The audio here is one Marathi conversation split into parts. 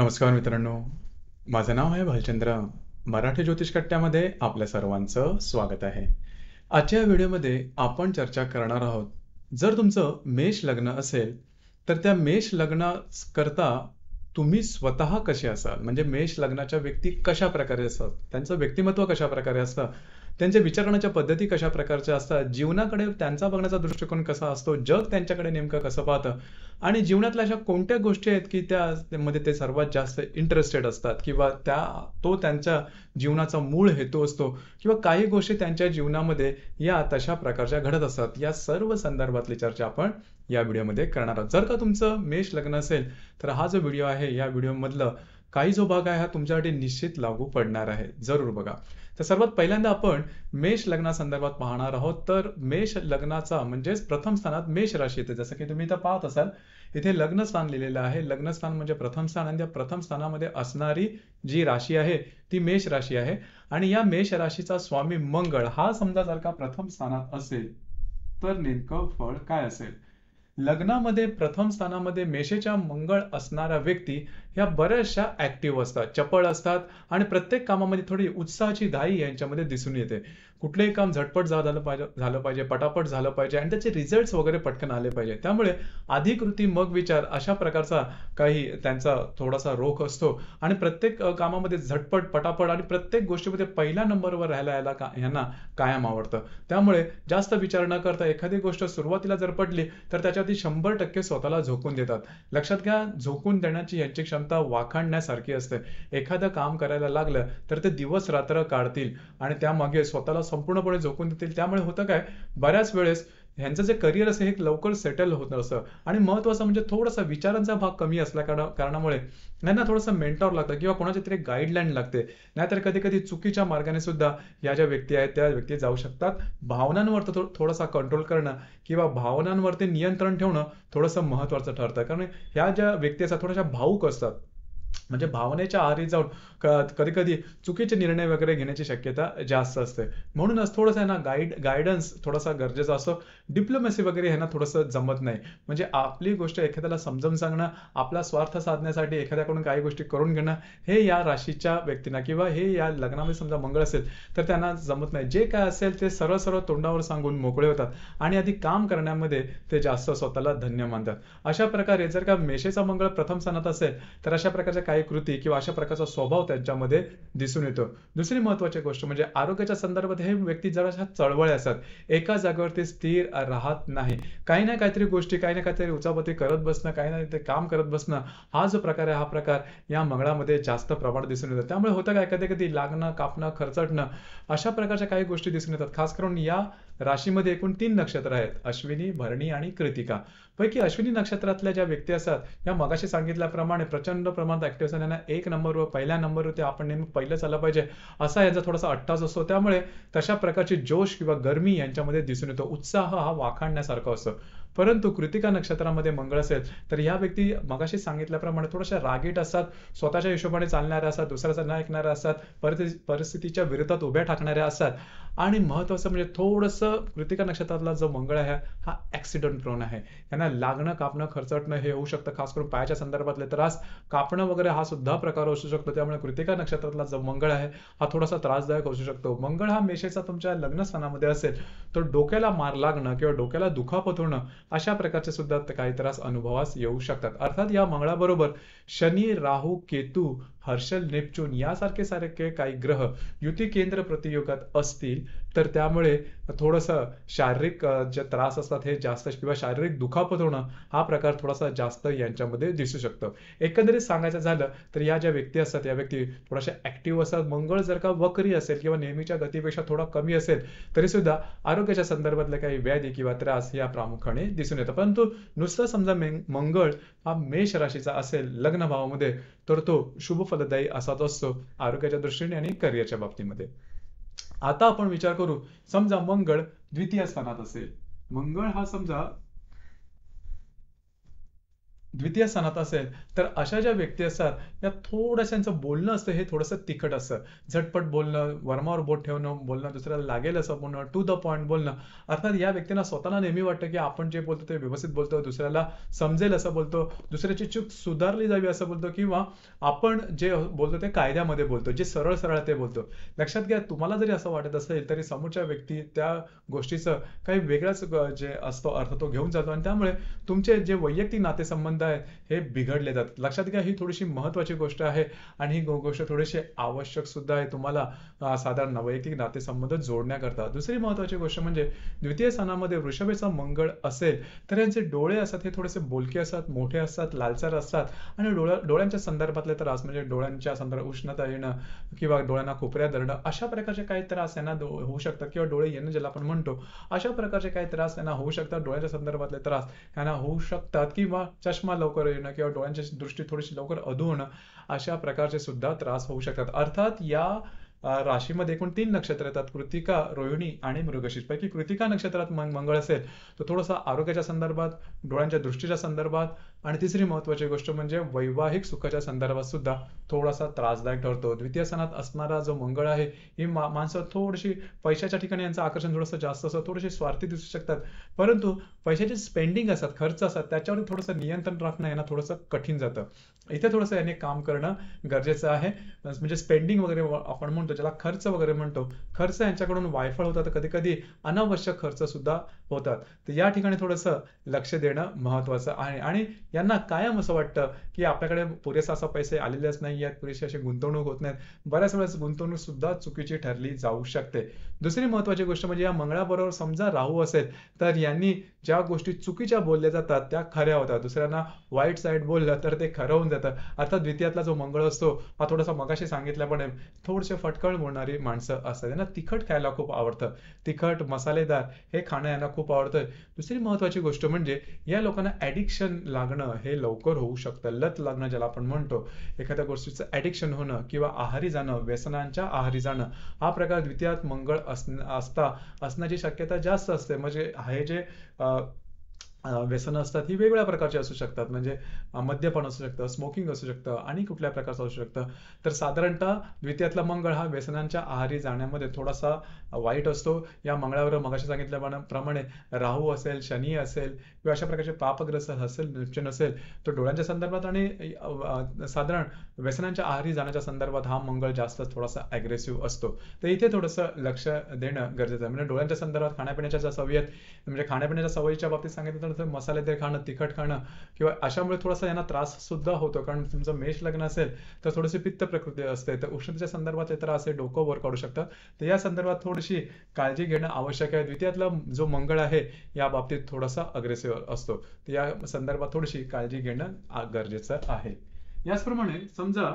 नमस्कार मित्रांनो, माझं नाव आहे भालचंद्र. मराठी ज्योतिष कट्ट्यामध्ये आपल्या सर्वांचं स्वागत आहे. आजच्या व्हिडिओमध्ये आपण चर्चा करणार आहोत. जर तुमचं मेष लग्न असेल, तर त्या मेष लग्नाकरता तुम्ही स्वतः कसे असाल? म्हणजे मेष लग्नाच्या व्यक्ती कशा प्रकारे असतात? त्यांचं व्यक्तिमत्व कशा प्रकारे असतं? त्यांच्या विचार करण्याच्या पद्धती कशा प्रकारच्या असतात? जीवनाकडे त्यांचा बघण्याचा दृष्टिकोन कसा असतो? जग त्यांच्याकडे नेमकं कसं पाहतं? आणि जीवनातल्या अशा कोणत्या गोष्टी आहेत की त्यामध्ये ते सर्वात जास्त इंटरेस्टेड असतात किंवा तो त्यांच्या जीवनाचा मूळ हेतू असतो किंवा काही गोष्टी त्यांच्या जीवनामध्ये या तशा प्रकारच्या घडत असतात. या सर्व संदर्भातली चर्चा आपण या व्हिडिओमध्ये करणार आहोत. जर का तुमचं मेष लग्न असेल तर हा जो व्हिडिओ आहे या व्हिडिओमधलं काही जो भाग आहे हा तुमच्यासाठी निश्चित लागू पडणार आहे. जरूर बघा. तर सर्वात पहिल्यांदा आपण मेष लग्नासंदर्भात पाहणार आहोत. तर मेष लग्नाचा म्हणजेच प्रथम स्थानात मेष राशी येते. जसं की तुम्ही इथं पाहत असाल, इथे लग्न स्थान लिहिलेलं आहे. लग्न स्थान म्हणजे प्रथम स्थान आणि त्या प्रथम स्थानामध्ये असणारी जी राशी आहे ती मेष राशी आहे. आणि या मेष राशीचा स्वामी मंगळ हा समजा जर का प्रथम स्थानात असेल तर नेमकं फळ काय असेल? लग्नामध्ये प्रथम स्थानामध्ये मेषेच्या मंगळ असणाऱ्या व्यक्ती ह्या बऱ्याचशा ऍक्टिव्ह असतात, चपळ असतात आणि प्रत्येक कामामध्ये थोडी उत्साहाची धाई यांच्यामध्ये दिसून येते. कुठलंही काम झटपट झालं पाहिजे, पटापट झालं पाहिजे आणि त्याचे रिझल्ट्स वगैरे पटकन आले पाहिजे. त्यामुळे आधी कृती मग विचार अशा प्रकारचा काही त्यांचा थोडासा रोख असतो आणि प्रत्येक कामामध्ये झटपट, पटापट आणि प्रत्येक गोष्टीमध्ये पहिल्या नंबरवर राहायला यांना कायम आवडतं. त्यामुळे जास्त विचार न करता एखादी गोष्ट सुरुवातीला जर पडली तर त्याच्यावरती 100% स्वतःला झोकून देतात. लक्षात घ्या, झोकून देण्याची यांची क्षमता वाखाणण्यासारखी असते. एखादं काम करायला लागलं तर ते दिवस रात्र काढतील आणि त्यामागे स्वतःला संपूर्णपणे झोकून देतील. त्यामुळे होतं काय, बऱ्याच वेळेस ह्यांचं जे करिअर असेल हे लवकर सेटल होत असतं. आणि महत्वाचं म्हणजे थोडासा विचारांचा भाग कमी असल्या कारणामुळे यांना थोडंसं मेंटॉर लागतं किंवा कोणाची तरी गाईडलाईन लागते. नाहीतर कधी कधी चुकीच्या मार्गाने सुद्धा या ज्या व्यक्ती आहेत त्या व्यक्ती जाऊ शकतात. भावनांवर थोडासा कंट्रोल करणं किंवा भावनांवरती नियंत्रण ठेवणं थोडंसं महत्वाचं ठरतं. कारण ह्या ज्या व्यक्ती असतात थोड्याशा भावुक असतात. म्हणजे भावनेच्या आहारी जाऊन कधी कधी चुकीचे निर्णय वगैरे घेण्याची शक्यता जास्त असते. म्हणूनच थोडंसं आहे ना गायडन्स थोडासा गरजेचा असतो. डिप्लोमॅसी वगैरे ह्यांना थोडंसं जमत नाही. म्हणजे आपली गोष्ट एखाद्याला समजावून सांगणं, आपला स्वार्थ साधण्यासाठी एखाद्याकडून काही गोष्टी करून घेणं, हे या राशीच्या व्यक्तींना किंवा हे या लग्नामध्ये समजा मंगळ असेल तर त्यांना जमत नाही. जे काय असेल ते सरळ सरळ तोंडावर सांगून मोकळे होतात आणि आधी काम करण्यामध्ये ते जास्त स्वतःला धन्य मानतात. अशा प्रकारे जर का मेषेचा मंगळ प्रथम स्थानात असेल तर अशा प्रकारच्या काही कृती किंवा अशा प्रकारचा स्वभाव त्यांच्यामध्ये दिसून येतो. दुसरी महत्वाची गोष्ट म्हणजे आरोग्याच्या संदर्भात हे व्यक्ती जराशा चळवळी असतात. एका जागेवरती स्थिर राहत नाही. काही ना काहीतरी गोष्टी, काही ना काहीतरी उचापती करत बसणं, काही ना काहीतरी काम करत बसणं, हा जो प्रकार आहे हा प्रकार या मंगळामध्ये जास्त प्रमाणात दिसून येतो. त्यामुळे होतं काय, कधी कधी लागणं, कापणं, खरचटणं अशा प्रकारच्या काही गोष्टी दिसून येतात. खास करून या राशीमध्ये एकूण 3 नक्षत्र आहेत, अश्विनी, भरणी आणि कृतिका. पैकी अश्विनी नक्षत्रातल्या ज्या व्यक्ती असतात या मगाशी सांगितल्याप्रमाणे प्रचंड प्रमाणात ऍक्टिव्ह असतात. त्यांना एक नंबरवर, पहिल्या नंबरवरती आपण नेहमी पहिलंच आलं पाहिजे असा यांचा थोडासा अट्टास असतो. त्यामुळे तशा प्रकारची जोश किंवा गरमी यांच्यामध्ये दिसून येतो. उत्साह हा वाखाणण्यासारखा असतो. परंतु कृतिका नक्षत्रामध्ये मंगळ असेल तर या व्यक्ती मगाशी सांगितल्याप्रमाणे थोड्याशा रागीट असतात, स्वतःच्या हिशोबाने चालणाऱ्या असतात, दुसऱ्याचं न ऐकणाऱ्या असतात, परिस्थितीच्या विरोधात उभ्या ठाकणाऱ्या असतात. आणि महत्वाचं म्हणजे थोडंसं कृतिका नक्षत्रातला जो मंगळ आहे हा ऍक्सिडेंट प्रोन आहे. यांना लागणं, कापणं, खरचटणं हे होऊ शकतं. खास करून पायाच्या संदर्भातले त्रास, कापणं वगैरे हा सुद्धा प्रकार असू शकतो. त्यामुळे कृतिका नक्षत्रातला जो मंगळ आहे हा थोडासा त्रासदायक असू शकतो. मंगळ हा मेषेचा तुमच्या लग्नस्थानामध्ये असेल तर डोक्याला मार लागणं किंवा डोक्याला दुखापत होणं अशा प्रकारचे सुद्धा काही त्रास अनुभवास येऊ शकतात. अर्थात या मंगळाबरोबर शनी, राहू, केतू, हर्षल, नेपच्यून यासारखे काही ग्रह युती केंद्र प्रतियोगात असतील तर त्यामुळे थोडंसं शारीरिक जे त्रास असतात हे जास्त किंवा शारीरिक दुखापत होणं हा प्रकार थोडासा जास्त यांच्यामध्ये दिसू शकतो. एकंदरीत सांगायचं झालं तर या ज्या व्यक्ती असतात या व्यक्ती थोड्याशा ऍक्टिव्ह असतात. मंगळ जर का वक्री असेल किंवा नेहमीच्या गतीपेक्षा थोडा कमी असेल तरी सुद्धा आरोग्याच्या संदर्भातले काही व्याधी किंवा त्रास या प्रामुख्याने दिसून येतं. परंतु नुसतं समजा मंगळ हा मेष राशीचा असेल लग्न भावामध्ये तर तो शुभ फलदायी असाच असतो आरोग्याच्या दृष्टीने आणि करिअरच्या बाबतीमध्ये. आता आपण विचार करू, समजा मंगळ द्वितीय स्थानात असेल. मंगळ हा समजा द्वितीय स्थानात असेल, तर अशा ज्या व्यक्ती असतात, या थोड्याशा त्यांचं बोलणं असतं हे थोडंसं तिखट असतं. झटपट बोलणं, वरमावर बोट ठेवणं, बोलणं दुसऱ्याला लागेल असं बोलणं, टू द पॉइंट बोलणं. अर्थात या व्यक्तींना स्वतःला नेहमी वाटतं, की आपण जे बोलतो ते व्यवस्थित बोलतो, दुसऱ्याला समजेल असं बोलतो, दुसऱ्याची चूक सुधारली जावी असं बोलतो किंवा आपण जे बोलतो ते कायद्यामध्ये बोलतो, जे सरळ-सरळ ते बोलतो. लक्षात घ्या, तुम्हाला जरी असं वाटत असेल, तरी समोरच्या व्यक्ती त्या गोष्टीचं काही वेगळाच जे असतो अर्थ तो घेऊन जातो आणि त्यामुळे तुमचे जे वैयक्तिक नातेसंबंध आहेत हे बिघडले जातात. लक्षात घ्या, ही थोडीशी महत्त्वाची गोष्ट आहे आणि ही गोष्ट थोडीशी आवश्यक सुद्धा आहे तुम्हाला साधारण वैयक्तिक नातेसंबंध जोडण्याकरता. दुसरी महत्त्वाची गोष्ट म्हणजे द्वितीय स्थानामध्ये वृषभेचा मंगळ असेल, तर यांचे डोळे असतात हे थोडेसे बोलके असतात, मोठे असतात, लालसर असतात आणि डोळ्यांच्या संदर्भातले त्रास म्हणजे डोळ्यांच्या संदर्भात उष्णता येणं किंवा डोळ्यांना कोपऱ्या धरणं अशा प्रकारचे काही त्रास यांना होऊ शकतात किंवा डोळे येणं ज्याला आपण म्हणतो, अशा प्रकारचे काही त्रास त्यांना होऊ शकतात. डोळ्याच्या संदर्भातले त्रास यांना होऊ शकतात किंवा चष्मा लवकर येणं किंवा डोळ्यांची दृष्टी थोडीशी लवकर अधू होणं अशा प्रकारचे सुद्धा त्रास होऊ शकतात. अर्थात या राशीमध्ये एकूण 3 नक्षत्र येतात. कृतिका, रोहिणी आणि मृगशीर्ष. पैकी कृतिका नक्षत्रात मंगळ असेल तर थोडंसं आरोग्याच्या संदर्भात, डोळ्यांच्या दृष्टीच्या संदर्भात आणि तिसरी महत्त्वाची गोष्ट म्हणजे वैवाहिक सुखाच्या संदर्भात सुद्धा थोडासा त्रासदायक ठरतो. द्वितीय स्थानात असणारा जो मंगळ आहे, ही माणसं थोडीशी पैशाच्या ठिकाणी यांचं आकर्षण थोडंसं जास्त असतं, थोडेसे स्वार्थी दिसू शकतात. परंतु पैशाचे स्पेंडिंग असतात, खर्च असतात, त्याच्यावर थोडंसं नियंत्रण राखणं यांना थोडंसं कठीण जातं. इथे थोडंसं याने काम करणं गरजेचं आहे. म्हणजे स्पेंडिंग वगैरे आपण म्हणतो ज्याला खर्च वगैरे म्हणतो, खर्च यांच्याकडून वायफळ होतात, कधी-कधी अनावश्यक खर्च सुद्धा होतात. तर या ठिकाणी थोडंसं लक्ष देणं महत्त्वाचं आहे आणि यांना कायम असं वाटतं, की आपल्याकडे पुरेसा असा पैसे आलेलेच नाहीयेत, पुरेशी अशी गुंतवणूक होत नाहीत. बऱ्याच वेळेस गुंतवणूक सुद्धा चुकीची ठरली जाऊ शकते. दुसरी महत्त्वाची गोष्ट म्हणजे या मंगळाबरोबर समजा राहू असेल, तर यांनी ज्या गोष्टी चुकीच्या बोलल्या जातात त्या खऱ्या होतात. दुसऱ्यांना वाईट साईड बोललं तर ते खरं होऊन जातं. अर्थात द्वितीयातला जो मंगळ असतो हा थोडासा मगाशी सांगितल्याप्रमाणे थोडेसे फटकळ बोलणारी माणसं असतात. त्यांना तिखट खायला खूप आवडतं. तिखट, मसालेदार हे खाणं यांना खूप आवडतं. दुसरी महत्त्वाची गोष्ट म्हणजे या लोकांना ॲडिक्शन लागणं हे लवकर होऊ शकतं. लत लागणं ज्याला आपण म्हणतो. एखाद्या गोष्टीचं ॲडिक्शन होणं किंवा आहारी जाणं, व्यसनांच्या आहारी जाणं हा प्रकार द्वितीयात मंगळ असण्याची शक्यता जास्त असते. म्हणजे हे जे व्यसनं असतात ही वेगवेगळ्या प्रकारची असू शकतात. म्हणजे मद्यपान असू शकतं, स्मोकिंग असू शकतं आणि कुठल्या प्रकारचं असू शकतं. तर साधारणतः द्वितीयातला मंगळ हा व्यसनांच्या आहारी जाण्यामध्ये थोडासा वाईट असतो. या मंगळावर मगाशी सांगितल्याप्रमाणे राहू असेल, शनी असेल किंवा अशा प्रकारचे पापग्रस्त असेल, नेपच्यून असेल, तर डोळ्यांच्या संदर्भात आणि साधारण व्यसनांच्या आहारी जाण्याच्या संदर्भात हा मंगळ जास्त थोडासा ॲग्रेसिव्ह असतो. तर इथे थोडंसं लक्ष देणं गरजेचं आहे. म्हणजे डोळ्यांच्या संदर्भात खाण्यापिण्याच्या ज्या सवयी आहेत, म्हणजे खाण्यापिण्याच्या सवयीच्या बाबतीत सांगितलं तर मसालेदार खाणं, तिखट खाणं किंवा अशामुळे थोडासा यांना त्रास सुद्धा होतो. कारण तुमचं मेष लग्न असेल तर थोडीशी पित्त प्रकृती असते, तर उष्णतेच्या संदर्भातले त्रास हे डोकं वर काढू शकतात. तर या संदर्भात थोडीशी काळजी घेणं आवश्यक आहे. द्वितीयातला जो मंगळ आहे या बाबतीत थोडासा अग्रेसिव्ह असतो. तर या संदर्भात थोडीशी काळजी घेणं गरजेचं आहे. याचप्रमाणे समजा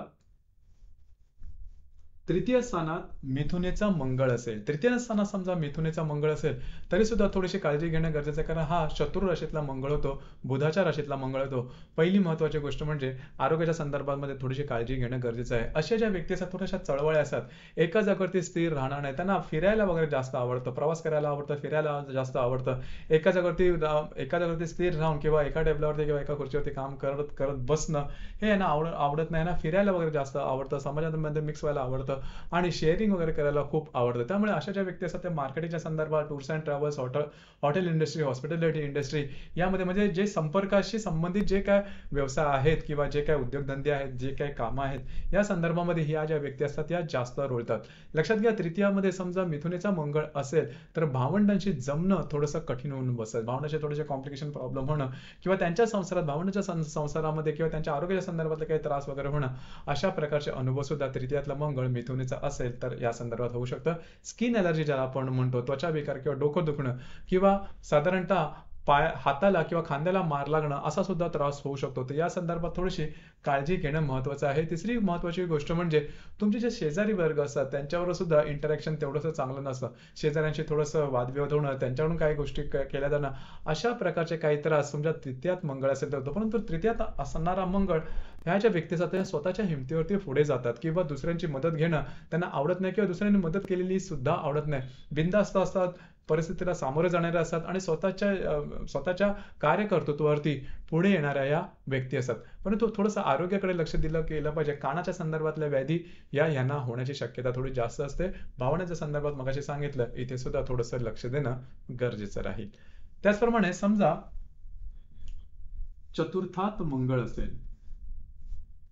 तृतीय स्थानात मिथुनेचा मंगळ असेल, तृतीय स्थानात समजा मिथुनेचा मंगळ असेल तरी सुद्धा थोडीशी काळजी घेणं गरजेचं आहे. कारण हा शत्रू राशीतला मंगळ होतो, बुधाच्या राशीतला मंगळ होतो. पहिली महत्त्वाची गोष्ट म्हणजे आरोग्याच्या संदर्भामध्ये थोडीशी काळजी घेणं गरजेचं आहे. अशा ज्या व्यक्ती असतात थोड्याशा चळवळ्या असतात, एका जागेवरती स्थिर राहणार नाही, त्यांना फिरायला वगैरे जास्त आवडतं, प्रवास करायला आवडतं, फिरायला जास्त आवडतं. एका जागेवरती स्थिर राहून किंवा एका टेबलावरती किंवा एका खुर्चीवरती काम करत करत बसणं हे यांना आवडत नाही. यांना फिरायला वगैरे जास्त आवडतं, समाजामध्ये मिक्स व्हायला आवडतं आणि शेअरिंग वगैरे करायला खूप आवडतं. त्यामुळे अशा ज्या व्यक्ती असतात त्या मार्केटिंगच्या संदर्भात, tours and travels, hotel industry, hospitality industry यामध्ये म्हणजे जे संपर्काशी संबंधित जे काय व्यवसाय आहेत किंवा जे काय उद्योगधंदे आहेत, जे काही कामं आहेत या संदर्भामध्ये ह्या ज्या व्यक्ती असतात या जास्त रुळतात. लक्षात घ्या, तृतीयामध्ये समजा मिथुनेचा मंगळ असेल तर भावंडांशी जमणं थोडंसं कठीण होऊन बसेल. भावंडांचे थोडेसे कॉम्प्लिकेशन प्रॉब्लेम होणं किंवा त्यांच्या संसारात, भावंडाच्या संसारामध्ये किंवा त्यांच्या आरोग्याच्या संदर्भातले काही त्रास वगैरे होणं अशा प्रकारचे अनुभव सुद्धा तृतीयातला मंगळ मिथुनेचा असेल तर या संदर्भात होऊ शकतं. स्किन ॲलर्जी ज्याला आपण म्हणतो, त्वचा विकार किंवा डोकं दुखणं किंवा साधारणतः हाताला किंवा खांद्याला मार लागणं असा सुद्धा त्रास होऊ शकतो. तर या संदर्भात थोडीशी काळजी घेणं महत्त्वाचं आहे. तिसरी महत्त्वाची गोष्ट म्हणजे तुमचे जे शेजारी वर्ग असतात त्यांच्यावर सुद्धा इंटरॅक्शन तेवढंसं चांगलं नसतं. शेजाऱ्यांशी थोडंसं वादविवाद होणं, त्यांच्याकडून काही गोष्टी केल्या जाणं अशा प्रकारचे काही त्रास तुमच्या तृतीयात मंगळ असेल तर होतो. परंतु तृतीयात असणारा मंगळ ह्या ज्या व्यक्ती असतात त्या स्वतःच्या हिमतीवरती पुढे जातात किंवा दुसऱ्यांची मदत घेणं त्यांना आवडत नाही किंवा दुसऱ्यांनी मदत केलेली सुद्धा आवडत नाही. बिनधास्त असतात, परिस्थितीला सामोरे जाणारे असतात आणि स्वतःच्या कार्यकर्तृत्वावरती पुढे येणाऱ्या या व्यक्ती असतात. परंतु थोडंसं आरोग्याकडे लक्ष दिलं गेलं पाहिजे. कानाच्या संदर्भातल्या व्याधी यांना होण्याची शक्यता थोडी जास्त असते. भावनेच्या संदर्भात मगाशी सांगितलं, इथे सुद्धा थोडंसं लक्ष देणं गरजेचं राहील. त्याचप्रमाणे समजा चतुर्थात मंगळ असेल,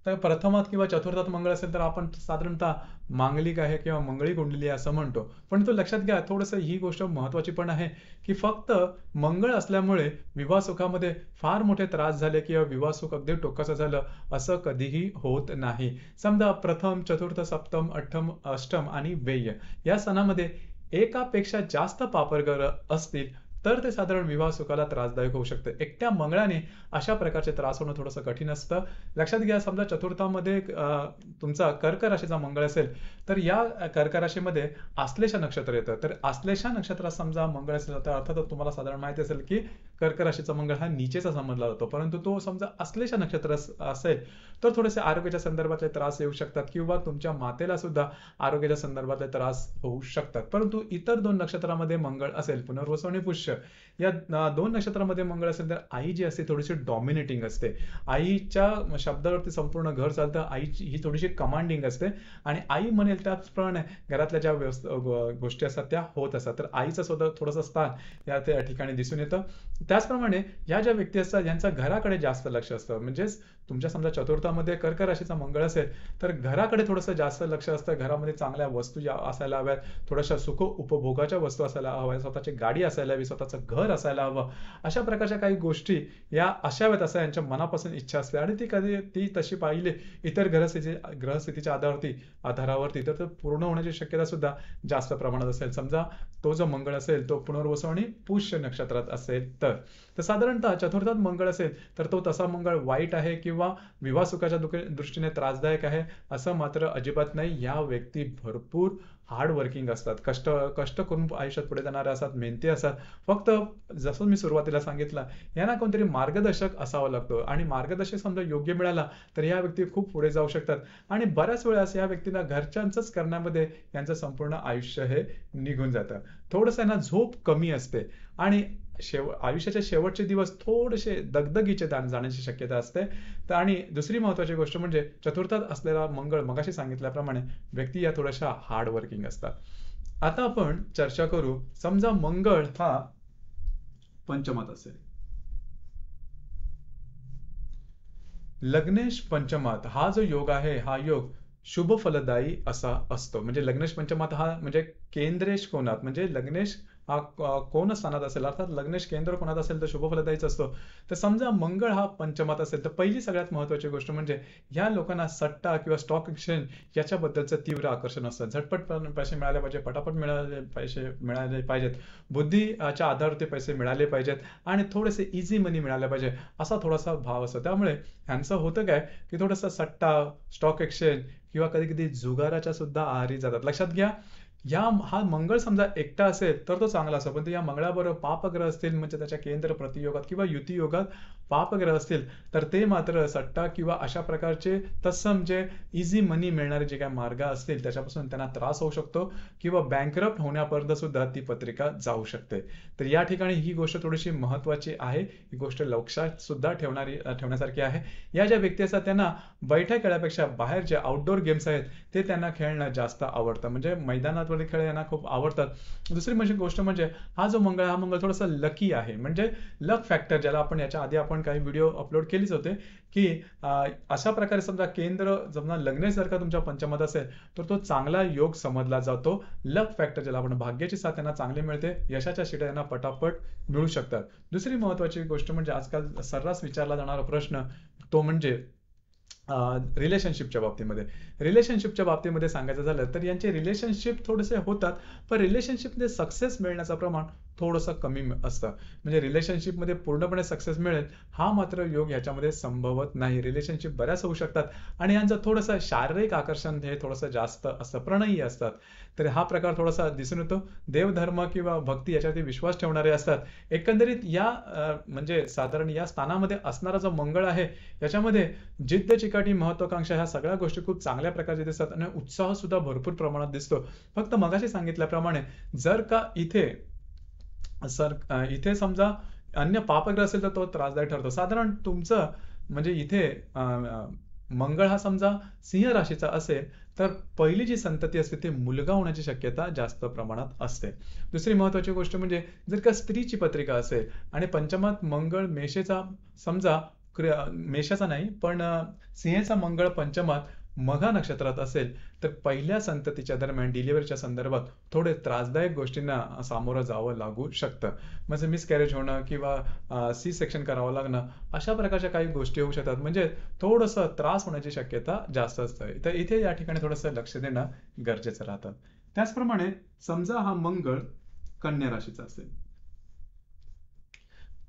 तर प्रथमात किंवा चतुर्थात मंगळ असेल तर आपण साधारणतः मांगलिक आहे किंवा मंगळी कुंडली असं म्हणतो. पण तो लक्षात घ्या, थोडंसं ही गोष्ट महत्वाची पण आहे की फक्त मंगळ असल्यामुळे विवाह सुखामध्ये फार मोठे त्रास झाले किंवा विवाह सुख अगदी टोकाचं झालं असं कधीही होत नाही. समजा प्रथम, चतुर्थ, सप्तम, अष्टम आणि व्यय या सणामध्ये एकापेक्षा जास्त पापरग्रह असतील तर ते साधारण विवाह सुखाला त्रासदायक होऊ शकते. एकट्या मंगळाने अशा प्रकारचे त्रास होणं थोडंसं कठीण असतं. लक्षात घ्या, समजा चतुर्थामध्ये तुमचा कर्क राशीचा मंगळ असेल तर या कर्क राशीमध्ये आश्लेषा नक्षत्र येतं. तर आश्लेषा नक्षत्रात समजा मंगळ असेल तर अर्थातच तुम्हाला साधारण माहिती असेल की कर्क राशीचा मंगळ हा नीचेचा समजला जातो. परंतु तो समजा आश्लेषा नक्षत्र असेल तर थोडेसे आरोग्याच्या संदर्भातले त्रास येऊ शकतात किंवा तुमच्या मातेला सुद्धा आरोग्याच्या संदर्भातले त्रास होऊ शकतात. परंतु इतर 2 नक्षत्रामध्ये मंगळ असेल, पुनर्वसू आणि पुष्य या 2 नक्षत्रामध्ये मंगळ असेल तर आई जी असते थोडीशी डॉमिनेटिंग असते. आईच्या शब्दावरती संपूर्ण घर चालतं. आईची ही थोडीशी कमांडिंग असते आणि आई म्हणेल त्याचप्रमाणे घरातल्या ज्या गोष्टी असतात त्या होत असतात. तर आईचं सुद्धा थोडंसं स्थान या त्या ठिकाणी दिसून येतं. त्याचप्रमाणे या ज्या व्यक्ती असतात यांचं घराकडे जास्त लक्ष असतं. म्हणजेच तुमच्या समजा चतुर्थामध्ये कर्क राशीचा मंगळ असेल तर घराकडे थोडंसं जास्त लक्ष असतं. घरामध्ये चांगल्या वस्तू असायला हव्यात, थोड्याशा सुख उपभोगाच्या वस्तू असायला हव्यात, स्वतःची गाडी असायला हवी, स्वतःचं घर असायला हवं. अशा प्रकारच्या काही गोष्टी या असाव्यात असं यांच्या मनापासून इच्छा असते आणि ती तशी पाहिली इतर ग्रहस्थितीच्या आधारावरती तर पूर्ण होण्याची शक्यता सुद्धा जास्त प्रमाणात असेल. समजा तो जो मंगळ असेल तो पुनर्वसू आणि पुष्य नक्षत्रात असेल तर साधारणतः चतुर्थात मंगळ असेल तर तो तसा मंगळ वाईट आहे किंवा विवाह सुखाच्या दृष्टीने त्रासदायक आहे असं मात्र अजिबात नाही. या व्यक्ती भरपूर हार्ड वर्किंग असतात, कष्ट करून आयुष्यात पुढे जाणारे असतात, मेहनती असतात. फक्त जसं मी सुरुवातीला सांगितलं, यांना कोणतरी मार्गदर्शक असावं लागतो आणि मार्गदर्शक समजा योग्य मिळाला तर या व्यक्ती खूप पुढे जाऊ शकतात. आणि बऱ्याच वेळेस या व्यक्तीला घरच्यांचंच करण्यामध्ये यांचं संपूर्ण आयुष्य हे निघून जातं. थोडंसं यांना झोप कमी असते आणि आयुष्याचे शेवटचे दिवस थोडेसे दगदगीचे जाण्याची शक्यता असते. आणि दुसरी महत्वाची गोष्ट म्हणजे चतुर्थात असलेला मंगळ मगाशी सांगितल्याप्रमाणे व्यक्ती या थोड्याशा हार्ड वर्किंग असतात. आता आपण चर्चा करू, समजा मंगळ हा पंचमात असेल, लग्नेश पंचमात हा जो योग आहे हा योग शुभ फलदायी असा असतो. म्हणजे लग्नेश पंचमात हा म्हणजे केंद्रेश कोणात, म्हणजे लग्नेश हा कोण स्थानात असेल, अर्थात लग्नेश केंद्र कोणात असेल तर शुभ फलदायीच असतो. तर समजा मंगळ हा पंचमात असेल तर पहिली सगळ्यात महत्वाची गोष्ट म्हणजे या लोकांना सट्टा किंवा स्टॉक एक्सचेंज याच्याबद्दलचं तीव्र आकर्षण असतं. झटपट पैसे मिळाले पाहिजे, पटापट पैसे मिळाले पाहिजेत, बुद्धीच्या आधारावरती पैसे मिळाले पाहिजेत आणि थोडेसे इझी मनी मिळाले पाहिजे असा थोडासा भाव असतो. त्यामुळे ह्यांचं होतं काय की थोडंसं सट्टा, स्टॉक एक्सचेंज किंवा कधी कधी जुगाराच्या सुद्धा आहारी जातात. लक्षात घ्या, हा मंगळ समजा एकटा असेल तर तो चांगला असतो, पण या मंगळाबरोबर पापग्रह असतील म्हणजे त्याच्या केंद्र प्रतियोगात किंवा युती योगात पापग्रह असतील तर ते मात्र सट्टा किंवा अशा प्रकारचे तत्सम जे इझी मनी मिळणारे जे काही मार्ग असतील त्याच्यापासून त्यांना त्रास होऊ शकतो किंवा बँकरप्ट होण्यापर्यंत सुद्धा ती पत्रिका जाऊ शकते. तर या ठिकाणी ही गोष्ट थोडीशी महत्वाची आहे, ही गोष्ट लक्षात सुद्धा ठेवण्यासारखी आहे. या ज्या व्यक्ती असतात त्यांना बैठ्या खेळापेक्षा बाहेर जे आउटडोर गेम्स आहेत ते त्यांना खेळणं जास्त आवडतं, म्हणजे मैदानात खेळ यांना खूप आवडतात. दुसरी म्हणजे गोष्ट म्हणजे हा जो मंगळ हा मंगळ थोडासा लकी आहे, म्हणजे लक फॅक्टर ज्याला आपण याच्या आधी आपण काही व्हिडिओ अपलोड केलीच होते की अशा प्रकारे समजा केंद्र समजा लग्नेश जर का तुमच्या पंचमात असेल तर तो चांगला योग समजला जातो. लक फॅक्टर ज्याला आपण भाग्याची साथ त्यांना चांगली मिळते, यशाच्या शिट्या यांना पटापट मिळू शकतात. दुसरी महत्वाची गोष्ट म्हणजे आजकाल सर्रास विचारला जाणारा प्रश्न तो म्हणजे रिलेशनशिपच्या बाबतीमध्ये सांगायचं झालं तर यांचे रिलेशनशिप थोडेसे होतात, पण रिलेशनशिपमध्ये सक्सेस मिळण्याचं प्रमाण थोडंसं कमी असतं. म्हणजे रिलेशनशिपमध्ये पूर्णपणे सक्सेस मिळेल हा मात्र योग ह्याच्यामध्ये संभवत नाही. रिलेशनशिप बऱ्याच होऊ शकतात आणि यांचं थोडंसं शारीरिक आकर्षण हे थोडंसं जास्त असतं, प्रणयी असतात. तर हा प्रकार थोडासा दिसून येतो. देवधर्म किंवा भक्ती याच्यावरती विश्वास ठेवणारे असतात. एकंदरीत या म्हणजे साधारण या स्थानामध्ये असणारा जो मंगळ आहे याच्यामध्ये जिद्द, चिकाटी, महत्वाकांक्षा ह्या सगळ्या गोष्टी खूप चांगल्या प्रकारचे दिसतात आणि उत्साह सुद्धा भरपूर प्रमाणात दिसतो. फक्त मगाशी सांगितल्याप्रमाणे जर का इथे इथे समजा अन्य पापग्रह असेल तर तो त्रासदायक ठरतो. साधारण तुमचं म्हणजे इथे मंगळ हा समजा सिंह राशीचा असेल तर पहिली जी संतती असते ती मुलगा होण्याची शक्यता जास्त प्रमाणात असते. दुसरी महत्वाची गोष्ट म्हणजे जर का स्त्रीची पत्रिका असेल आणि पंचमात मंगळ मेषेचा समजा मेषाचा नाही पण सिंहेचा मंगळ पंचमात मघा नक्षत्रात असेल तर पहिल्या संततीच्या दरम्यान डिलिव्हरीच्या संदर्भात थोडे त्रासदायक गोष्टींना सामोरं जावं लागू शकतं. म्हणजे मिसकॅरेज होणं किंवा सी सेक्शन करावं लागणं अशा प्रकारच्या काही गोष्टी होऊ शकतात. म्हणजे थोडंसं त्रास होण्याची शक्यता जास्त असते. तर इथे या ठिकाणी थोडंसं लक्ष देणं गरजेचं राहतं. त्याचप्रमाणे समजा हा मंगळ कन्या राशीचा असेल.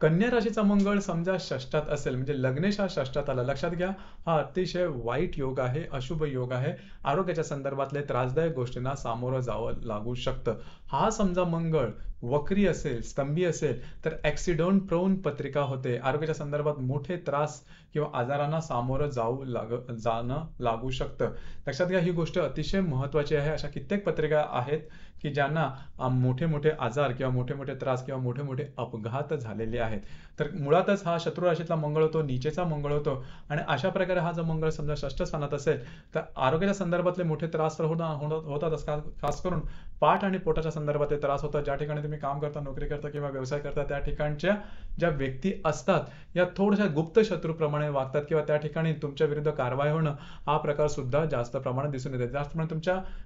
कन्या राशीचा मंगळ समजा षष्ठात असेल म्हणजे लग्नेश हा षष्ठात आला, लक्षात घ्या हा अतिशय वाईट योग आहे, अशुभ योग आहे. आरोग्याच्या संदर्भातले त्रासदायक गोष्टींना सामोरं जावं लागू शकतं. हा समजा मंगळ वक्री असेल, स्तंभी असेल तर ऍक्सिडेंट प्रोन पत्रिका होते. आरोग्याच्या संदर्भात मोठे त्रास किंवा आजारांना सामोरं जाणं लागू शकतं. लक्षात घ्या ही गोष्ट अतिशय महत्वाची आहे. अशा कित्येक पत्रिका आहेत की ज्यांना मोठे मोठे आजार किंवा मोठे मोठे त्रास किंवा मोठे मोठे अपघात झालेले आहेत. तर मुळातच हा शत्रू राशीतला मंगळ होतो, नीचेचा मंगळ होतो आणि अशा प्रकारे हा जर मंगळ समजा षष्ठ स्थानात असेल तर आरोग्याच्या संदर्भातले मोठे त्रास तर होतातच. खास करून पाठ आणि पोटाच्या संदर्भातले त्रास होतात. ज्या ठिकाणी तुम्ही काम करता, नोकरी करता किंवा व्यवसाय करता त्या ठिकाणच्या ज्या व्यक्ती असतात या थोड्याशा गुप्त शत्रूप्रमाणे वागतात किंवा त्या ठिकाणी तुमच्या विरुद्ध कारवाई होणं हा प्रकार सुद्धा जास्त प्रमाणात दिसून येते. जास्त प्रमाणात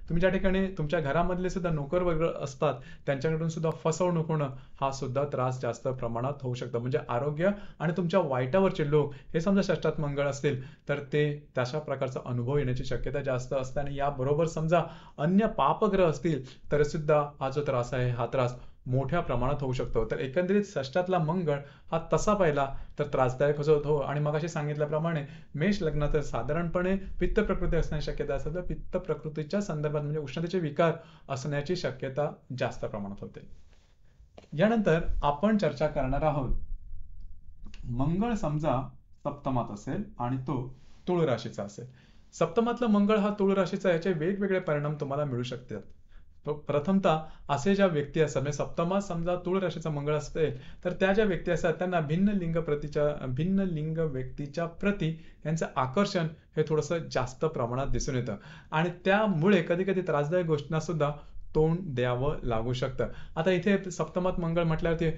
तुम्ही ज्या ठिकाणी तुमच्या घरामधले सुद्धा नोकर वगैरे असतात त्यांच्याकडून सुद्धा फसवणूक होणं हा सुद्धा त्रास जास्त प्रमाणात होऊ शकतो. म्हणजे आरोग्य आणि तुमच्या वाईटावरचे लोक हे समजा षष्ठात मंगळ असतील तर ते तशा प्रकारचा अनुभव येण्याची शक्यता जास्त असते. आणि याबरोबर समजा अन्य पापग्रह असतील तर सुद्धा हा जो त्रास आहे हा त्रास मोठ्या प्रमाणात होऊ शकतो. तर एकंदरीत षष्ठातला मंगळ हा तसा पाहिला तर त्रासदायक होतो. आणि मगाशी सांगितल्याप्रमाणे मेष लग्नात साधारणपणे पित्त प्रकृती असण्याची शक्यता असते. तर पित्त प्रकृतीच्या संदर्भात म्हणजे उष्णतेचे विकार असण्याची शक्यता जास्त प्रमाणात होते. यानंतर आपण चर्चा करणार आहोत मंगळ समजा सप्तमात असेल आणि तो तुळ राशीचा असेल. सप्तमातला मंगळ हा तुळ राशीचा याचे वेगवेगळे परिणाम तुम्हाला मिळू शकतात. प्रथमतः असे ज्या व्यक्ती असतात म्हणजे सप्तमात समजा तुळ राशीचा मंगळ असते तर त्या ज्या व्यक्ती असतात त्यांना भिन्न लिंग व्यक्तीच्या प्रती यांचं आकर्षण हे थोडंसं जास्त प्रमाणात दिसून येतं आणि त्यामुळे कधी कधी त्रासदायक गोष्टींना सुद्धा तोंड द्यावं लागू शकतं. आता इथे सप्तमात मंगळ म्हटल्यावरती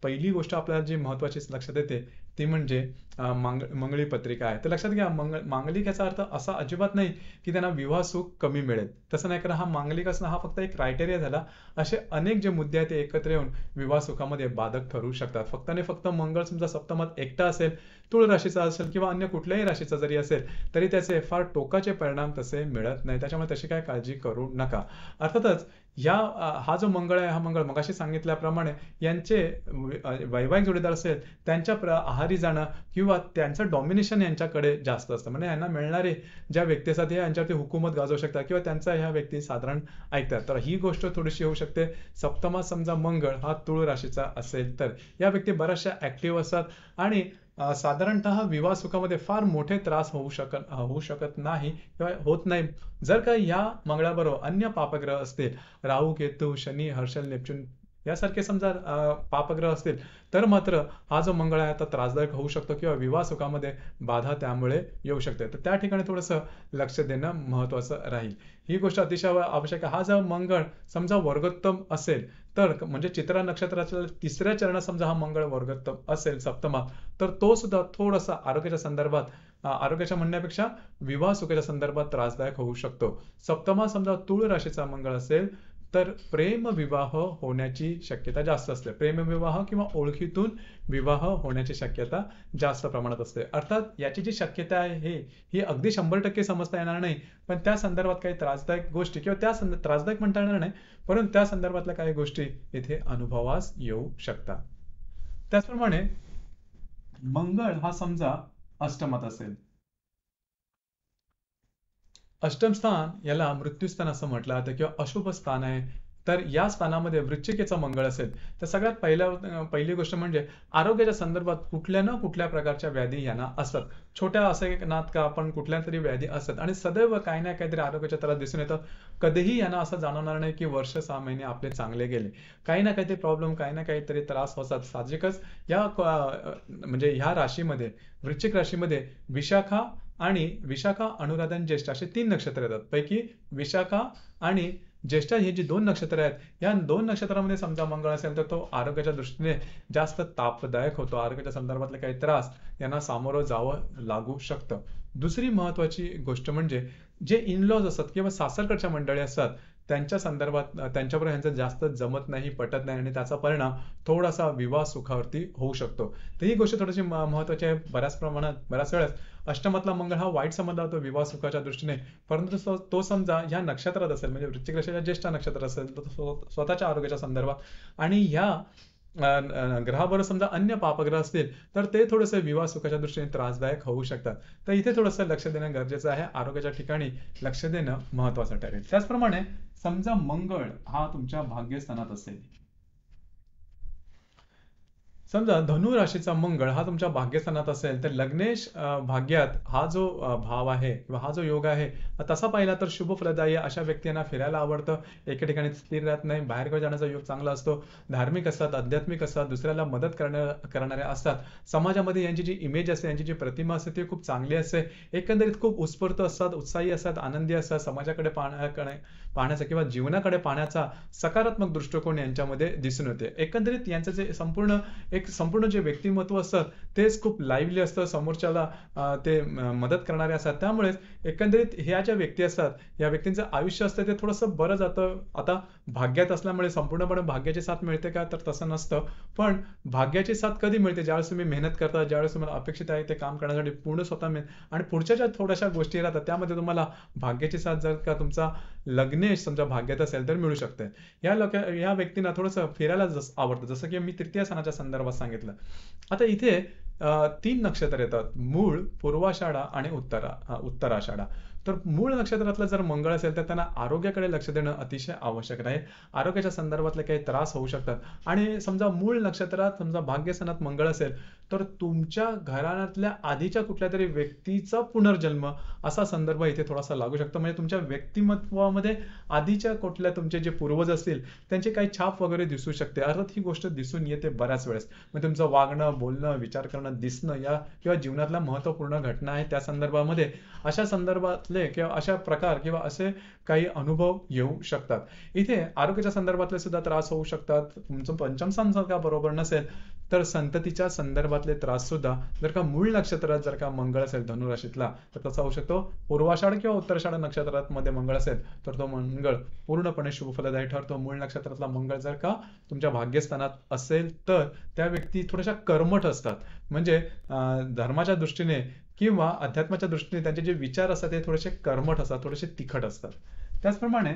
पहिली गोष्ट आपल्याला जी महत्वाची लक्षात येते ती म्हणजे मंगळी पत्रिका आहे. तर लक्षात घ्या मांगलिक याचा अर्थ असा अजिबात नाही की त्यांना विवाह सुख कमी मिळेल, तसं नाही. कारण हा मांगलिक असणं हा फक्त एक क्रायटेरिया झाला. असे अनेक जे मुद्दे आहेत ते एकत्र येऊन विवाह सुखामध्ये बाधक ठरू शकतात. फक्त आणि फक्त मंगळ समजा सप्तमात एकटा असेल, तुळ राशीचा असेल किंवा अन्य कुठल्याही राशीचा जरी असेल तरी त्याचे फार टोकाचे परिणाम तसे मिळत नाही. त्याच्यामुळे तशी काय काळजी करू नका. अर्थातच हा जो मंगळ आहे हा मंगळ मगाशी सांगितल्याप्रमाणे यांचे वैवाहिक जोडीदार असेल त्यांच्या आहारी जाणं किंवा त्यांचं डॉमिनेशन यांच्याकडे जास्त असतं. म्हणजे यांना मिळणारे ज्या व्यक्ती असतात हे यांच्यावरती हुकूमत गाजवू शकतात किंवा त्यांचा ह्या व्यक्ती साधारण ऐकतात. तर ही गोष्ट थोडीशी होऊ शकते. सप्तमात समजा मंगळ हा तुळ राशीचा असेल तर या व्यक्ती बऱ्याचशा ऍक्टिव्ह असतात आणि साधारणतः विवाह सुखामध्ये फार मोठे त्रास होऊ शकत नाही किंवा होत नाही. जर का या मंगळाबरोबर अन्य पापग्रह असतील, राहू केतू शनी हर्षल नेपच्यून यासारखे समजा पापग्रह असतील तर मात्र हा जो मंगळ आहे आता त्रासदायक होऊ शकतो किंवा विवाह सुखामध्ये बाधा त्यामुळे येऊ शकते. तर त्या ठिकाणी थोडंसं लक्ष देणं महत्वाचं राहील. ही गोष्ट अतिशय आवश्यक आहे. हा जर मंगळ समजा वर्गोत्तम असेल तर म्हणजे चित्रा नक्षत्राच्या तिसऱ्या चरणात समजा हा मंगळ वर्गोत्तम असेल सप्तमात तर तो सुद्धा थोडासा आरोग्याच्या संदर्भात आरोग्याच्या म्हणण्यापेक्षा विवाह सुखाच्या संदर्भात त्रासदायक होऊ शकतो. सप्तमात समजा तुळ राशीचा मंगळ असेल तर प्रेम विवाह होण्याची शक्यता जास्त असते. प्रेम विवाह किंवा ओळखीतून विवाह होण्याची शक्यता जास्त प्रमाणात असते. अर्थात याची जी शक्यता आहे ही अगदी 100% समजता येणार नाही, पण त्या संदर्भात काही त्रासदायक गोष्टी किंवा त्रासदायक म्हणता येणार नाही परंतु त्या संदर्भातल्या काही गोष्टी इथे अनुभवास येऊ शकतात. त्याचप्रमाणे मंगळ हा समजा अष्टमात असेल. अष्टम स्थान याला मृत्यूस्थान असं म्हटलं जातं किंवा अशुभ स्थान आहे. तर या स्थानामध्ये वृश्चिकेचा मंगळ असेल तर सगळ्यात पहिली गोष्ट म्हणजे आरोग्याच्या संदर्भात कुठल्या ना कुठल्या प्रकारच्या व्याधी यांना असतात. छोट्या असे नात का आपण कुठल्या तरी व्याधी असतात आणि सदैव काही ना काहीतरी आरोग्याच्या त्रास दिसून येतात. कधीही यांना असं जाणवणार नाही की वर्ष 6 महिने आपले चांगले गेले. काही ना काहीतरी प्रॉब्लेम, काही ना काहीतरी त्रास होतात. साहजिकच म्हणजे ह्या राशीमध्ये, वृश्चिक राशीमध्ये विशाखा, अनुराधा आणि ज्येष्ठ असे 3 नक्षत्र येतात. पैकी विशाखा आणि ज्येष्ठ ही जी 2 नक्षत्र आहेत, या 2 नक्षत्रामध्ये समजा मंगळ असेल तर तो आरोग्याच्या दृष्टीने जास्त तापदायक होतो. आरोग्याच्या संदर्भातले काही त्रास यांना सामोरं जावं लागू शकतं. दुसरी महत्वाची गोष्ट म्हणजे जे इनलॉज असतात किंवा सासरकडच्या मंडळी असतात त्यांच्या संदर्भात त्यांच्याबरोबर ह्यांचं जास्त जमत नाही, पटत नाही आणि त्याचा परिणाम थोडासा विवाह सुखावरती होऊ शकतो. तर ही गोष्ट थोडीशी महत्वाची आहे. बऱ्याच वेळेस अष्टमातला मंगळ हा वाईट समजला जातो विवाह सुखाच्या दृष्टीने, परंतु तो समजा ह्या नक्षत्रात असेल म्हणजे वृश्चिक राशीच्या ज्येष्ठ नक्षत्र असेल तर स्वतःच्या आरोग्याच्या संदर्भात आणि ह्या ग्रहाबरोबर समजा अन्य पापग्रह असतील तर ते थोडेसे विवाह सुखाच्या दृष्टीने त्रासदायक होऊ शकतात. तर इथे थोडंसं लक्ष देणं गरजेचं आहे. आरोग्याच्या ठिकाणी लक्ष देणं महत्वाचं ठरेल. त्याचप्रमाणे समजा मंगळ हा तुमच्या भाग्यस्थानात असेल, समजा धनु राशीचा मंगळ हा तुमच्या भाग्यस्थानात असेल तर लग्नेश भाग्यात हा जो भाव आहे किंवा हा जो योग आहे तसा पाहिला तर शुभ फलदायी. अशा व्यक्तींना फिरायला आवडतं, एके ठिकाणी स्थिर राहत नाही, बाहेरगावी जाण्याचा योग चांगला असतो, धार्मिक असतात, आध्यात्मिक असतात, दुसऱ्याला मदत करणारे असतात. समाजामध्ये यांची जी इमेज असते, यांची जी प्रतिमा असते ती खूप चांगली असते. एकंदरीत खूप उत्स्फूर्त असतात, उत्साही असतात, आनंदी असतात. समाजाकडे पाहण्याचा किंवा जीवनाकडे पाहण्याचा सकारात्मक दृष्टिकोन यांच्यामध्ये दिसून येते. एकंदरीत यांचं जे संपूर्ण जे व्यक्तिमत्व असतं तेच खूप लाईव्हली असतं, समोरच्याला ते मदत करणारे असतात. त्यामुळेच एकंदरीत ह्या ज्या व्यक्ती असतात या व्यक्तींचं आयुष्य असतं ते थोडंसं बरं जातं. आता भाग्यात असल्यामुळे संपूर्णपणे भाग्याची साथ मिळते का तर तसं नसतं, पण भाग्याची साथ कधी मिळते ज्यावेळेस तुम्ही मेहनत करता, ज्यावेळेस तुम्हाला अपेक्षित आहे ते काम करण्यासाठी पूर्ण स्वतः आणि पुढच्या ज्या थोड्याशा गोष्टी राहतात त्यामध्ये तुम्हाला भाग्याची साथ जर का तुमचा लग्नेश समजा भाग्यात असेल तर मिळू शकते. या व्यक्तींना थोडंसं फिरायला आवडतं, जसं की मी तृतीय स्थानाच्या संदर्भात सांगितलं. आता इथे 3 नक्षत्र येतात, मूळ, पूर्वाषाढा आणि उत्तराषाढा. तर मूळ नक्षत्रातलं जर मंगळ असेल तर त्यांना आरोग्याकडे लक्ष देणं अतिशय आवश्यक आहे. आरोग्याच्या संदर्भातले काही त्रास होऊ शकतात. आणि समजा मूळ नक्षत्रात समजा भाग्यस्थानात मंगळ असेल तर तुमच्या घराण्यातल्या आधीच्या कुठल्या तरी व्यक्तीचा पुनर्जन्म असा संदर्भ इथे थोडासा लागू शकतो. म्हणजे तुमच्या व्यक्तिमत्वामध्ये आधीच्या कुठल्या तुमचे जे पूर्वज असतील त्यांचे काही छाप वगैरे दिसू शकते. अर्थात ही गोष्ट दिसून येते बऱ्याच वेळेस. म्हणजे तुमचं वागणं, बोलणं, विचार करणं, दिसणं या किंवा जीवनातल्या महत्वपूर्ण घटना आहे त्या संदर्भामध्ये अशा संदर्भातले किंवा अशा प्रकार किंवा असे काही अनुभव येऊ शकतात. इथे आरोग्याच्या संदर्भातले सुद्धा त्रास होऊ शकतात. तुमचं पंचम स्थान जर का बरोबर नसेल तर संततीच्या संदर्भातले त्रास सुद्धा जर का मूळ नक्षत्रात जर का मंगळ असेल धनुराशीतला तर तसा होऊ शकतो. पूर्वाषाढ किंवा उत्तराषाढ नक्षत्रात मध्ये मंगळ असेल तर तो मंगळ पूर्णपणे शुभफलदायी ठरतो. मूळ नक्षत्रातला मंगळ जर का तुमच्या भाग्यस्थानात असेल तर त्या व्यक्ती थोड्याशा कर्मठ असतात. म्हणजे धर्माच्या दृष्टीने किंवा अध्यात्माच्या दृष्टीने त्यांचे जे विचार असतात ते थोडेसे कर्मठ असतात, थोडेसे तिखट असतात. त्याचप्रमाणे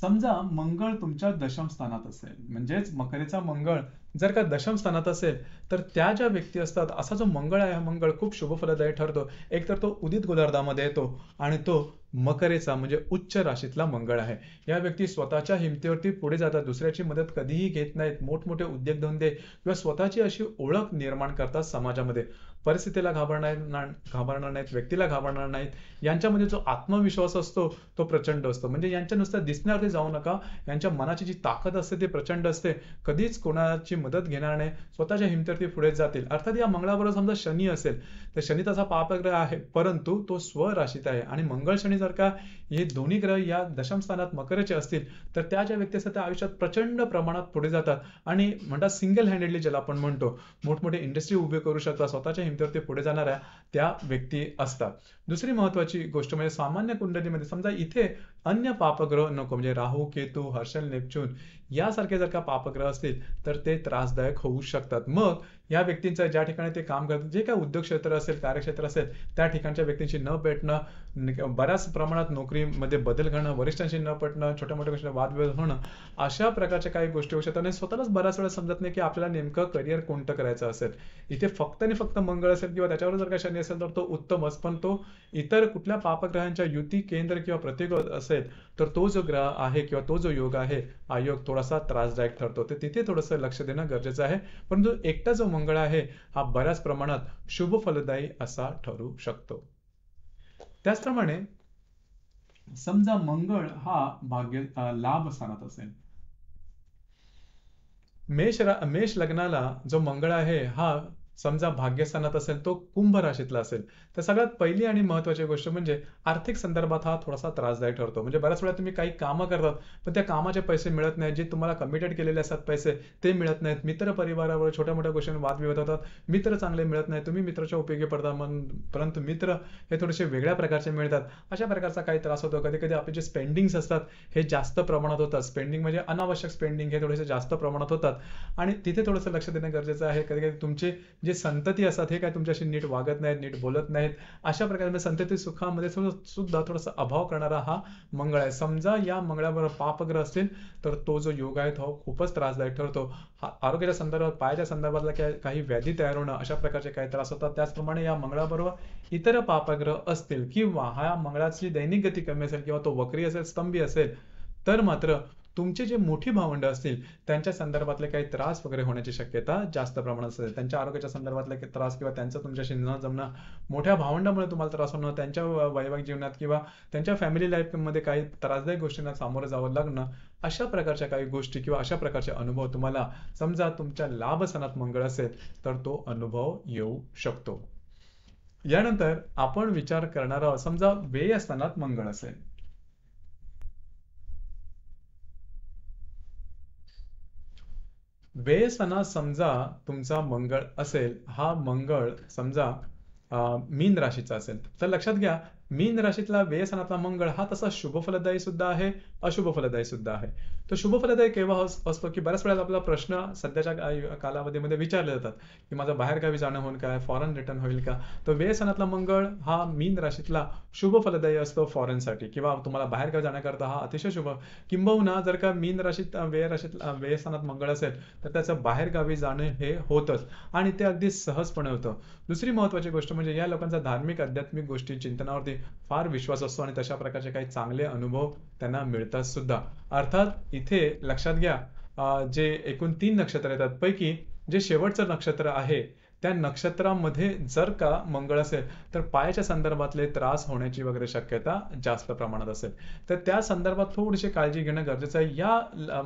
समजा मंगळ तुमच्या दशम स्थानात असेल, म्हणजेच मकरेचा मंगळ जर का दशम स्थानात असेल तर त्या ज्या व्यक्ती असतात असा जो मंगळ आहे, हा मंगळ खूप शुभफलदायी ठरतो. एक तर तो उदित गोलार्धामध्ये येतो आणि तो मकरेचा म्हणजे उच्च राशीतला मंगळ आहे. या व्यक्ती स्वतःच्या हिमतीवरती पुढे जातात, दुसऱ्याची मदत कधीही घेत नाहीत, मोठमोठे उद्योगधंदे किंवा स्वतःची अशी ओळख निर्माण करतात समाजामध्ये. परिस्थितीला घाबरणार नाहीत, व्यक्तीला घाबरणार नाहीत. यांच्यामध्ये जो आत्मविश्वास असतो तो प्रचंड असतो. म्हणजे यांच्या नुसत्या दिसण्यावरती जाऊ नका, यांच्या मनाची जी ताकद असते ती प्रचंड असते. कधीच कोणाची मदत घेणार नाही, स्वतःच्या हिमतीवरती पुढे जातील. अर्थात या मंगळाबरोबर समजा शनी असेल तर शनी तसा पापग्रह आहे परंतु तो स्वराशीत आहे आणि मंगळ शनी जर का हे दोन्ही ग्रह या दशम स्थानात मकरचे असतील तर त्या ज्या व्यक्ती असतात त्या आयुष्यात प्रचंड प्रमाणात पुढे जातात आणि म्हणतात सिंगल हँडेडली ज्याला आपण म्हणतो मोठमोठे इंडस्ट्री उभे करू शकतात, स्वतःच्या हिमतीवरती पुढे जाणाऱ्या त्या व्यक्ती असतात. दुसरी महत्वाची गोष्ट म्हणजे सामान्य कुंडलीमध्ये समजा इथे अन्य पापग्रह नको, म्हणजे राहू, केतू, हर्षल, नेपच्यून यासारखे जर का पापग्रह असतील तर ते त्रासदायक होऊ शकतात. मग या व्यक्तींचं ज्या ठिकाणी ते काम करतात, जे काय उद्योग क्षेत्र असेल, कार्यक्षेत्र असेल, त्या ठिकाणच्या व्यक्तींशी न भेटणं, बऱ्याच प्रमाणात नोकरीमध्ये बदल करणं, वरिष्ठांशी न पटणं, छोट्या मोठ्या गोष्टी वादविवाद होणं, अशा प्रकारच्या काही गोष्टी होऊ शकतात आणि स्वतःलाच बऱ्याच वेळा समजत नाही की आपल्याला नेमकं करिअर कोणतं करायचं असेल. इथे फक्त आणि फक्त मंगळ असेल किंवा त्याच्यावर जर का शनी असेल तर तो उत्तमच, पण तो इतर कुठल्या पापग्रहांच्या युती, केंद्र किंवा प्रतिरोध असेल तर तो जो ग्रह आहे किंवा तो जो योग आहे, हा योग थोडासा त्रासदायक ठरतो. तर तिथे थोडंसं लक्ष देणं गरजेचं आहे. परंतु एकटा जो मंगळ आहे हा बऱ्याच प्रमाणात शुभ फलदायी असा ठरू शकतो. त्याचप्रमाणे समजा मंगळ हा लाभ स्थानात असेल, मेष लग्नाला जो मंगळ आहे हा समजा भाग्यस्थानात असेल, तो कुंभ राशीतला असेल, तर सगळ्यात पहिली आणि महत्वाची गोष्ट म्हणजे आर्थिक संदर्भात हा थोडासा त्रासदायक ठरतो. म्हणजे बऱ्याच वेळा तुम्ही काही कामं करतात पण त्या कामाचे पैसे मिळत नाहीत, जे तुम्हाला कमिटेड केलेले असतात पैसे ते मिळत नाहीत. मित्र परिवारावर छोट्या मोठ्या गोष्टींवर वादविवाद होतात, मित्र चांगले मिळत नाहीत, तुम्ही मित्राच्या उपयोगी पडता परंतु मित्र हे थोडेसे वेगळ्या प्रकारचे मिळतात. अशा प्रकारचा काही त्रास होतो. कधी कधी आपले जे स्पेंडिंग्स असतात हे जास्त प्रमाणात होतात. स्पेंडिंग म्हणजे अनावश्यक स्पेंडिंग हे थोडेसे जास्त प्रमाणात होतात आणि तिथे थोडंसं लक्ष देणं गरजेचं आहे. कधी कधी तुमचे जे संतती असतात हे काय तुमच्याशी नीट वागत नाहीत, नीट बोलत नाहीत. अशा प्रकारे संतती सुखामध्ये सुद्धा थोडासा अभाव करणारा हा मंगळ आहे. समजा या मंगळावर पापग्रह असतील तर तो जो योग आहे तो खूपच त्रासदायक ठरतो. आरोग्याच्या संदर्भात, पायाच्या संदर्भातला काही व्याधी तयार होणं, अशा प्रकारचे काही त्रास होतात. त्याचप्रमाणे या मंगळाबरोबर इतर पापग्रह असतील किंवा हा मंगळाची दैनिक गती कमी असेल किंवा तो वक्री असेल, स्तंभी असेल, तर मात्र तुमचे जे मोठी भावंड असतील त्यांच्या संदर्भातले काही त्रास वगैरे होण्याची शक्यता जास्त प्रमाणात असेल. त्यांच्या आरोग्याच्या संदर्भातले त्रास किंवा त्यांचं तुमच्याशी न जमणं, मोठ्या भावंडामुळे तुम्हाला त्रास होणं, त्यांच्या वैवाहिक जीवनात किंवा त्यांच्या फॅमिली लाईफमध्ये काही त्रासदायक गोष्टींना सामोरं जावं लागणं, अशा प्रकारच्या काही गोष्टी किंवा अशा प्रकारचे अनुभव तुम्हाला समजा तुमच्या लाभस्थानात मंगळ असेल तर तो अनुभव येऊ शकतो. यानंतर आपण विचार करणार आहोत, समजा व्ययस्थानात मंगळ असेल. व्ययस्थानात समजा तुमचा मंगळ असेल, हा मंगळ समजा मीन राशीचा असेल, तर लक्षात घ्या मीन राशीतला व्ययस्थानातला मंगळ हा तसा शुभ फलदायी सुद्धा आहे, अशुभ फलदायी सुद्धा आहे. तो शुभ फलदायी केव्हा असतो की बऱ्याच वेळेला आपला प्रश्न सध्याच्या कालावधीमध्ये विचारले जातात की माझं बाहेरगावी जाणं होईल का, फॉरेन रिटर्न होईल का. तर व्ययस्थानातला मंगळ हा मीन राशीतला शुभ फलदायी असतो फॉरेनसाठी किंवा तुम्हाला बाहेरगावी जाण्याकरता हा अतिशय शुभ. किंबहुना जर का मीन राशीत व्ययस्थानात मंगळ असेल तर त्याचं बाहेरगावी जाणं हे होतच आणि ते अगदी सहजपणे होतं. दुसरी महत्वाची गोष्ट म्हणजे या लोकांचा धार्मिक आध्यात्मिक गोष्टी चिंतनावरती फार विश्वास असतो आणि तशा प्रकारचे काही चांगले अनुभव त्यांना मिळतात सुद्धा. अर्थात इथे लक्षात घ्या जे एकूण 3 नक्षत्र येतात पैकी जे शेवटचं नक्षत्र आहे त्या नक्षत्रामध्ये जर का मंगळ असेल तर पायाच्या संदर्भातले त्रास होण्याची वगैरे शक्यता जास्त प्रमाणात असेल. तर त्या संदर्भात थोडीशी काळजी घेणं गरजेचं आहे. या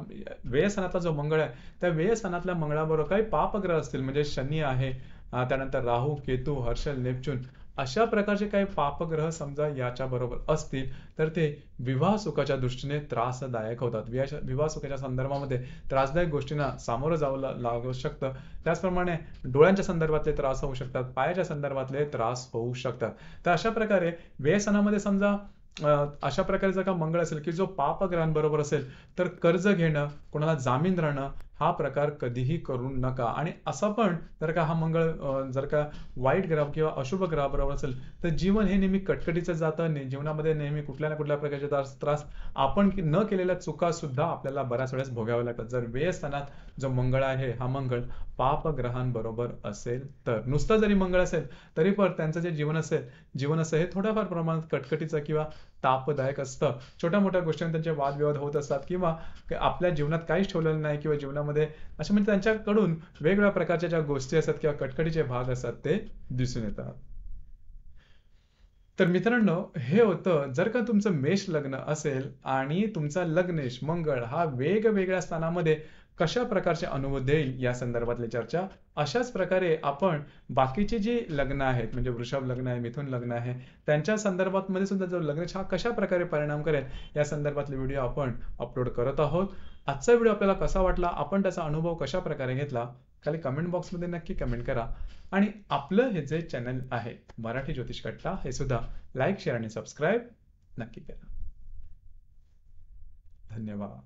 व्ययस्थानातला जो मंगळ आहे त्या व्ययस्थानातल्या मंगळाबरोबर काही पापग्रह असतील म्हणजे शनी आहे, त्यानंतर राहू, केतू, हर्षल, नेपच्यून, अशा प्रकारचे काही पापग्रह समजा याच्या बरोबर असतील तर ते विवाह सुखाच्या दृष्टीने त्रासदायक होतात. विवाह सुखाच्या संदर्भामध्ये त्रासदायक गोष्टींना सामोरं जावं लागू शकतं. त्याचप्रमाणे डोळ्यांच्या संदर्भातले त्रास होऊ शकतात, पायाच्या संदर्भातले त्रास होऊ शकतात. तर अशा प्रकारे व्ययस्थानामध्ये समजा अशा प्रकारे जर का मंगळ असेल की जो पापग्रहांबरोबर असेल तर कर्ज घेणं, कोणाला जामीन राहणं हा प्रकार कधीही करू नका. आणि असा पण जर का हा मंगळ जर का वाईट ग्रह किंवा अशुभ ग्रहाबरोबर असेल तर जीवन हे नेहमी कटकटीचं जातं. जीवनामध्ये नेहमी कुठल्या ना कुठल्या प्रकारचे त्रास, आपण न केलेल्या चुका सुद्धा आपल्याला बऱ्याच वेळेस भोगाव्या लागतात. जर व्ययस्थानात जो मंगळ आहे हा मंगळ पापग्रहांबरोबर असेल तर. नुसतं जरी मंगळ असेल तरी पण त्यांचं जे जीवन असं हे थोड्याफार प्रमाणात कटकटीचं किंवा तापदायक असतं. छोट्या मोठ्या गोष्टींवर त्यांचे वादविवाद होत असतात किंवा आपल्या जीवनात काहीच ठेवलेलं नाही किंवा जीवनामध्ये असे म्हणजे त्यांच्याकडून वेगवेगळ्या प्रकारच्या ज्या गोष्टी असतात किंवा कटकटीचे भाग असतात ते दिसून येतात. तर मित्रांनो हे होतं जर का तुमचं मेष लग्न असेल आणि तुमचा लग्नेश मंगळ हा वेगवेगळ्या स्थानामध्ये कशा प्रकारचे अनुभव देईल या संदर्भातली चर्चा. अशाच प्रकारे आपण बाकीची जी लग्न आहेत म्हणजे वृषभ लग्न आहे, मिथुन लग्न आहे, त्यांच्या संदर्भात मध्ये सुद्धा जो लग्नेश हा कशा प्रकारे परिणाम करेल या संदर्भातले व्हिडिओ आपण अपलोड करत आहोत. आजचा व्हिडिओ आपल्याला कसा वाटला, आपण त्याचा अनुभव कशा प्रकारे घेतला, खाली कमेंट बॉक्समध्ये नक्की कमेंट करा. आणि आपलं हे जे चॅनल आहे मराठी ज्योतिष कट्टा हे सुद्धा लाईक, शेअर आणि सबस्क्राईब नक्की करा. धन्यवाद.